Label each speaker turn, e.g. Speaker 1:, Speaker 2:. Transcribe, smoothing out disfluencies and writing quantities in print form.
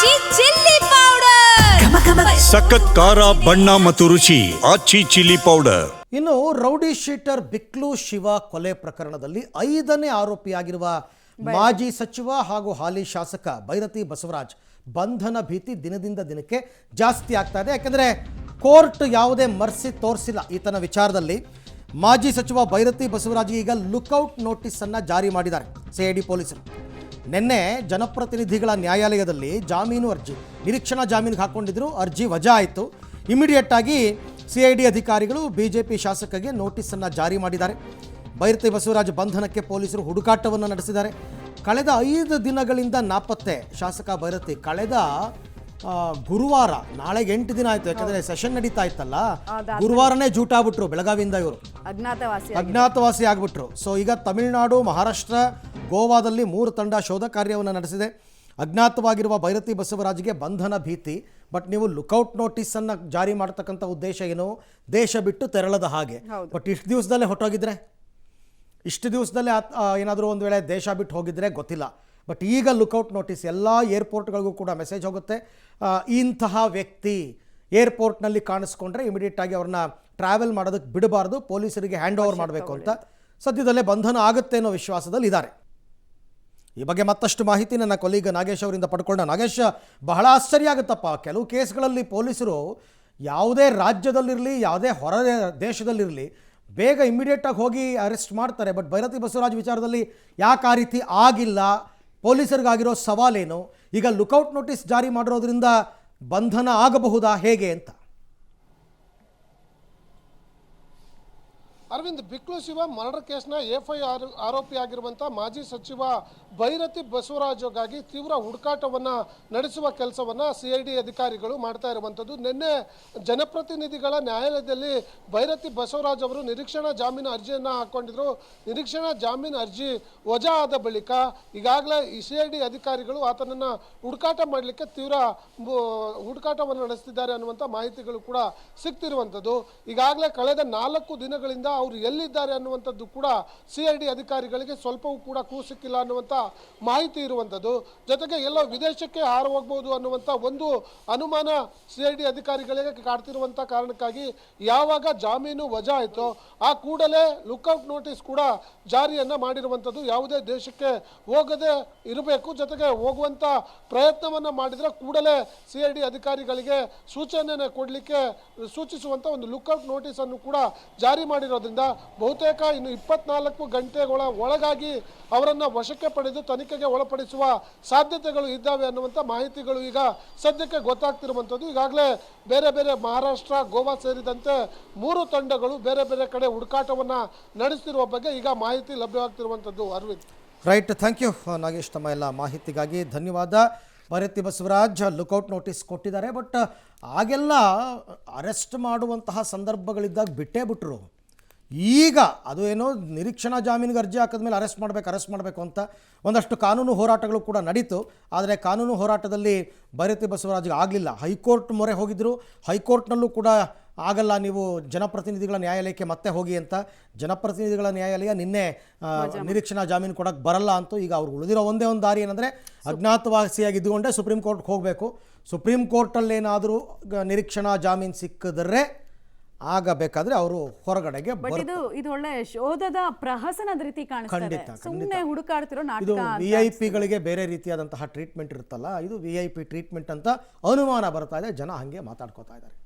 Speaker 1: ಆಚಿ chilli powder
Speaker 2: ಸಖತ್ ಖಾರ ಬಣ್ಣ ಮತ್ತು ರುಚಿ ಆಚಿ ಚಿಲ್ಲಿ ಪೌಡರ್.
Speaker 3: ಇನ್ನು ರೌಡಿ ಶೀಟರ್ ಬಿಕ್ಲು ಶಿವ ಕೊಲೆ ಪ್ರಕರಣದಲ್ಲಿ 5ನೇ ಆರೋಪಿಯಾಗಿರುವ ಮಾಜಿ ಸಚಿವ ಹಾಗೂ ಹಾಲಿ ಶಾಸಕ ಬೈರತಿ ಬಸವರಾಜ್ ಬಂಧನ ಭೀತಿ ದಿನದಿಂದ ದಿನಕ್ಕೆ ಜಾಸ್ತಿ ಆಗ್ತಾ ಇದೆ. ಯಾಕಂದರೆ ಕೋರ್ಟ್ ಯಾವುದೇ ಮರ್ಸಿ ತೋರಿಸಿಲ್ಲ ಈತನ ವಿಚಾರದಲ್ಲಿ. ಮಾಜಿ ಸಚಿವ ಬೈರತಿ ಬಸವರಾಜ್ಗೆ ಈಗ ಲುಕ್ಔಟ್ ನೋಟಿಸ್ ಅನ್ನು ಜಾರಿ ಮಾಡಿದ್ದಾರೆ ಸಿಐಡಿ ಪೊಲೀಸರು. ನಿನ್ನೆ ಜನಪ್ರತಿನಿಧಿಗಳ ನ್ಯಾಯಾಲಯದಲ್ಲಿ ಜಾಮೀನು ಅರ್ಜಿ ನಿರೀಕ್ಷಣಾ ಜಾಮೀನಿಗೆ ಹಾಕ್ಕೊಂಡಿದ್ರು, ಅರ್ಜಿ ವಜಾ ಆಯಿತು. ಇಮಿಡಿಯೇಟ್ ಆಗಿ ಸಿಐಡಿ ಅಧಿಕಾರಿಗಳು ಬಿಜೆಪಿ ಶಾಸಕರಿಗೆ ನೋಟಿಸನ್ನು ಜಾರಿ ಮಾಡಿದ್ದಾರೆ. ಬೈರತಿ ಬಸವರಾಜ್ ಬಂಧನಕ್ಕೆ ಪೊಲೀಸರು ಹುಡುಕಾಟವನ್ನು ನಡೆಸಿದ್ದಾರೆ. ಕಳೆದ 5 ದಿನಗಳಿಂದ ನಾಪತ್ತೆ ಶಾಸಕ ಬೈರತಿ. ಕಳೆದ ಗುರುವಾರ, ನಾಳೆಗೆ 8 ದಿನ ಆಯಿತು, ಯಾಕಂದರೆ ಸೆಷನ್ ನಡೀತಾ ಇತ್ತಲ್ಲ, ಗುರುವಾರನೇ ಜೂಟಾಗ್ಬಿಟ್ರು ಬೆಳಗಾವಿಯಿಂದ ಇವರು, ಅಜ್ಞಾತವಾಸಿ ಆಗ್ಬಿಟ್ರು. ಸೊ ಈಗ ತಮಿಳುನಾಡು, ಮಹಾರಾಷ್ಟ್ರ, ಗೋವಾದಲ್ಲಿ 3 ತಂಡ ಶೋಧ ಕಾರ್ಯವನ್ನು ನಡೆಸಿದೆ. ಅಜ್ಞಾತವಾಗಿರುವ ಬೈರತಿ ಬಸವರಾಜ್ಗೆ ಬಂಧನ ಭೀತಿ. ಬಟ್ ನೀವು ಲುಕೌಟ್ ನೋಟಿಸನ್ನು ಜಾರಿ ಮಾಡ್ತಕ್ಕಂಥ ಉದ್ದೇಶ ಏನು? ದೇಶ ಬಿಟ್ಟು ತೆರಳದ ಹಾಗೆ. ಬಟ್ ಇಷ್ಟು ದಿವಸದಲ್ಲೇ ಹೊಟ್ಟೋಗಿದ್ರೆ, ಇಷ್ಟು ದಿವಸದಲ್ಲೇ ಏನಾದರೂ ಒಂದು ವೇಳೆ ದೇಶ ಬಿಟ್ಟು ಹೋಗಿದ್ರೆ ಗೊತ್ತಿಲ್ಲ. ಬಟ್ ಈಗ ಲುಕೌಟ್ ನೋಟಿಸ್ ಎಲ್ಲ ಏರ್ಪೋರ್ಟ್ಗಳಿಗೂ ಕೂಡ ಮೆಸೇಜ್ ಹೋಗುತ್ತೆ. ಇಂತಹ ವ್ಯಕ್ತಿ ಏರ್ಪೋರ್ಟ್ನಲ್ಲಿ ಕಾಣಿಸ್ಕೊಂಡ್ರೆ ಇಮಿಡಿಯೇಟಾಗಿ ಅವ್ರನ್ನ ಟ್ರಾವೆಲ್ ಮಾಡೋದಕ್ಕೆ ಬಿಡಬಾರ್ದು, ಪೊಲೀಸರಿಗೆ ಹ್ಯಾಂಡ್ ಓವರ್ ಮಾಡಬೇಕು ಅಂತ ಸದ್ಯದಲ್ಲೇ ಬಂಧನ ಆಗುತ್ತೆ ಅನ್ನೋ ವಿಶ್ವಾಸದಲ್ಲಿ ಇದ್ದಾರೆ. ಈ ಬಗ್ಗೆ ಮತ್ತಷ್ಟು ಮಾಹಿತಿ ನನ್ನ ಕೊಲೀಗ ನಾಗೇಶ್ ಅವರಿಂದ ಪಡ್ಕೊಂಡ. ನಾಗೇಶ್, ಬಹಳ ಆಶ್ಚರ್ಯ ಆಗುತ್ತಪ್ಪ, ಕೆಲವು ಕೇಸ್ಗಳಲ್ಲಿ ಪೊಲೀಸರು ಯಾವುದೇ ರಾಜ್ಯದಲ್ಲಿರಲಿ, ಯಾವುದೇ ಹೊರ ದೇಶದಲ್ಲಿರಲಿ, ಬೇಗ ಇಮಿಡಿಯೇಟಾಗಿ ಹೋಗಿ ಅರೆಸ್ಟ್ ಮಾಡ್ತಾರೆ. ಬಟ್ ಬೈರತಿ ಬಸವರಾಜ್ ವಿಚಾರದಲ್ಲಿ ಯಾಕೆ ಆ ರೀತಿ ಆಗಿಲ್ಲ? ಪೊಲೀಸರಿಗಾಗಿರೋ ಸವಾಲೇನು? ಈಗ ಲುಕೌಟ್ ನೋಟಿಸ್ ಜಾರಿ ಮಾಡಿರೋದ್ರಿಂದ ಬಂಧನ ಆಗಬಹುದಾ, ಹೇಗೆ ಅಂತ?
Speaker 4: ಅರವಿಂದ್, ಬಿಕ್ಲು ಶಿವ ಮರ್ಡರ್ ಕೇಸ್ನ ಎಫ್ಐಆರ್ ಆರೋಪಿಯಾಗಿರುವಂಥ ಮಾಜಿ ಸಚಿವ ಬೈರತಿ ಬಸವರಾಜ್ಗಾಗಿ ತೀವ್ರ ಹುಡುಕಾಟವನ್ನು ನಡೆಸುವ ಕೆಲಸವನ್ನು ಸಿಐಡಿ ಅಧಿಕಾರಿಗಳು ಮಾಡ್ತಾ ಇರುವಂಥದ್ದು. ನಿನ್ನೆ ಜನಪ್ರತಿನಿಧಿಗಳ ನ್ಯಾಯಾಲಯದಲ್ಲಿ ಬೈರತಿ ಬಸವರಾಜ್ ಅವರು ನಿರೀಕ್ಷಣಾ ಜಾಮೀನು ಅರ್ಜಿಯನ್ನು ಹಾಕ್ಕೊಂಡಿದ್ರು. ನಿರೀಕ್ಷಣಾ ಜಾಮೀನು ಅರ್ಜಿ ವಜಾ ಆದ ಬಳಿಕ ಈಗಾಗಲೇ ಈ ಸಿಐಡಿ ಅಧಿಕಾರಿಗಳು ಆತನನ್ನು ಹುಡುಕಾಟ ಮಾಡಲಿಕ್ಕೆ ತೀವ್ರ ಹುಡುಕಾಟವನ್ನು ನಡೆಸ್ತಿದ್ದಾರೆ ಅನ್ನುವಂಥ ಮಾಹಿತಿಗಳು ಕೂಡ ಸಿಗ್ತಿರುವಂಥದ್ದು. ಈಗಾಗಲೇ ಕಳೆದ 4 ದಿನಗಳಿಂದ ಅವರು ಎಲ್ಲಿದ್ದಾರೆ ಅನ್ನುವಂಥದ್ದು ಕೂಡ ಸಿಐಡಿ ಅಧಿಕಾರಿಗಳಿಗೆ ಸ್ವಲ್ಪವೂ ಕೂಡ ಸಿಕ್ಕಿಲ್ಲ ಅನ್ನುವಂಥ ಮಾಹಿತಿ ಇರುವಂಥದ್ದು. ಜೊತೆಗೆ ಎಲ್ಲೋ ವಿದೇಶಕ್ಕೆ ಹಾರು ಹೋಗ್ಬೋದು ಅನ್ನುವಂಥ ಒಂದು ಅನುಮಾನ ಸಿಐಡಿ ಅಧಿಕಾರಿಗಳಿಗೆ ಕಾಡ್ತಿರುವಂಥ ಕಾರಣಕ್ಕಾಗಿ ಯಾವಾಗ ಜಾಮೀನು ವಜಾ ಆಯಿತೋ ಆ ಕೂಡಲೇ ಲುಕ್ಔಟ್ ನೋಟಿಸ್ ಕೂಡ ಜಾರಿಯನ್ನು ಮಾಡಿರುವಂಥದ್ದು. ಯಾವುದೇ ದೇಶಕ್ಕೆ ಹೋಗದೆ ಇರಬೇಕು, ಜೊತೆಗೆ ಹೋಗುವಂಥ ಪ್ರಯತ್ನವನ್ನು ಮಾಡಿದರೆ ಕೂಡಲೇ ಸಿಐಡಿ ಅಧಿಕಾರಿಗಳಿಗೆ ಸೂಚನೆಯನ್ನು ಕೊಡಲಿಕ್ಕೆ ಸೂಚಿಸುವಂಥ ಒಂದು ಲುಕ್ಔಟ್ ನೋಟಿಸ್ ಅನ್ನು ಕೂಡ ಜಾರಿ ಮಾಡಿರೋದ್ರಿಂದ ಬಹುತೇಕ ಇನ್ನು 24 ಗಂಟೆಗಳ ಒಳಗಾಗಿ ಅವರನ್ನು ವಶಕ್ಕೆ ಪಡೆದು ತನಿಖೆಗೆ ಒಳಪಡಿಸುವ ಸಾಧ್ಯತೆಗಳು ಇದ್ದಾವೆ ಅನ್ನುವಂಥ ಮಾಹಿತಿಗಳು ಈಗ ಸದ್ಯಕ್ಕೆ ಗೊತ್ತಾಗ್ತಿರುವಂಥದ್ದು. ಈಗಾಗಲೇ ಬೇರೆ ಬೇರೆ ಮಹಾರಾಷ್ಟ್ರ, ಗೋವಾ ಸೇರಿದಂತೆ 3 ತಂಡಗಳು ಬೇರೆ ಬೇರೆ ಕಡೆ ಹುಡುಕಾಟವನ್ನು ನಡೆಸ್ತಿರುವ ಬಗ್ಗೆ ಈಗ ಮಾಹಿತಿ ಲಭ್ಯವಾಗ್ತಿರುವಂಥದ್ದು. Arvind,
Speaker 3: right, thank you Nagesh, ತಮ್ಮ ಎಲ್ಲ ಮಾಹಿತಿಗಾಗಿ ಧನ್ಯವಾದ. ಬೈರತಿ ಬಸವರಾಜ್ ಲುಕೌಟ್ ನೋಟಿಸ್ ಕೊಟ್ಟಿದ್ದಾರೆ. ಬಟ್ ಆಗೆಲ್ಲ ಅರೆಸ್ಟ್ ಮಾಡುವಂತಹ ಸಂದರ್ಭಗಳಿದ್ದಾಗ ಬಿಟ್ಟೇ ಬಿಟ್ಟರು. ಈಗ ಅದು ಏನೋ ನಿರೀಕ್ಷಣಾ ಜಾಮೀನಿಗೆ ಅರ್ಜಿ ಹಾಕಿದ್ಮೇಲೆ ಅರೆಸ್ಟ್ ಮಾಡಬೇಕು ಅಂತ ಒಂದಷ್ಟು ಕಾನೂನು ಹೋರಾಟಗಳು ಕೂಡ ನಡೀತು. ಆದರೆ ಕಾನೂನು ಹೋರಾಟದಲ್ಲಿ ಬೈರತಿ ಬಸವರಾಜ್ಗೆ ಆಗಲಿಲ್ಲ. ಹೈಕೋರ್ಟ್ ಮೊರೆ ಹೋಗಿದ್ದರು. ಹೈಕೋರ್ಟ್ನಲ್ಲೂ ಕೂಡ ಆಗಲ್ಲ, ನೀವು ಜನಪ್ರತಿನಿಧಿಗಳ ನ್ಯಾಯಾಲಯಕ್ಕೆ ಮತ್ತೆ ಹೋಗಿ ಅಂತ. ಜನಪ್ರತಿನಿಧಿಗಳ ನ್ಯಾಯಾಲಯ ನಿನ್ನೆ ನಿರೀಕ್ಷಣಾ ಜಾಮೀನು ಕೊಡೋಕ್ಕೆ ಬರಲ್ಲ ಅಂತೂ. ಈಗ ಅವ್ರು ಉಳಿದಿರೋ ಒಂದೇ ಒಂದು ದಾರಿ ಏನಂದರೆ ಅಜ್ಞಾತವಾಸಿಯಾಗಿ ಇದ್ದುಕೊಂಡೇ ಸುಪ್ರೀಂ ಕೋರ್ಟ್ಗೆ ಹೋಗಬೇಕು. ಸುಪ್ರೀಂ ಕೋರ್ಟಲ್ಲೇನಾದರೂ ನಿರೀಕ್ಷಣಾ ಜಾಮೀನು ಸಿಕ್ಕಿದ್ರೆ ಆಗಬೇಕಾದ್ರೆ ಅವರು ಹೊರಗಡೆಗೆ
Speaker 5: ಇದು ಒಳ್ಳೆ ಶೋಧದ ಪ್ರಹಸನದ ರೀತಿ ಕಾಣಿಸ್ತದೆ. ಸುಮ್ಮನೆ ಹುಡುಕಾಡ್ತಿರೋ
Speaker 3: ಇದು VIP-ಗಳಿಗೆ ಬೇರೆ ರೀತಿಯಾದಂತಹ ಟ್ರೀಟ್ಮೆಂಟ್ ಇರುತ್ತಲ್ಲ, ಇದು VIP ಟ್ರೀಟ್ಮೆಂಟ್ ಅಂತ ಅನುಮಾನ ಬರ್ತಾ ಇದೆ. ಜನ ಹಾಗೆ ಮಾತಾಡ್ಕೋತಾ ಇದ್ದಾರೆ.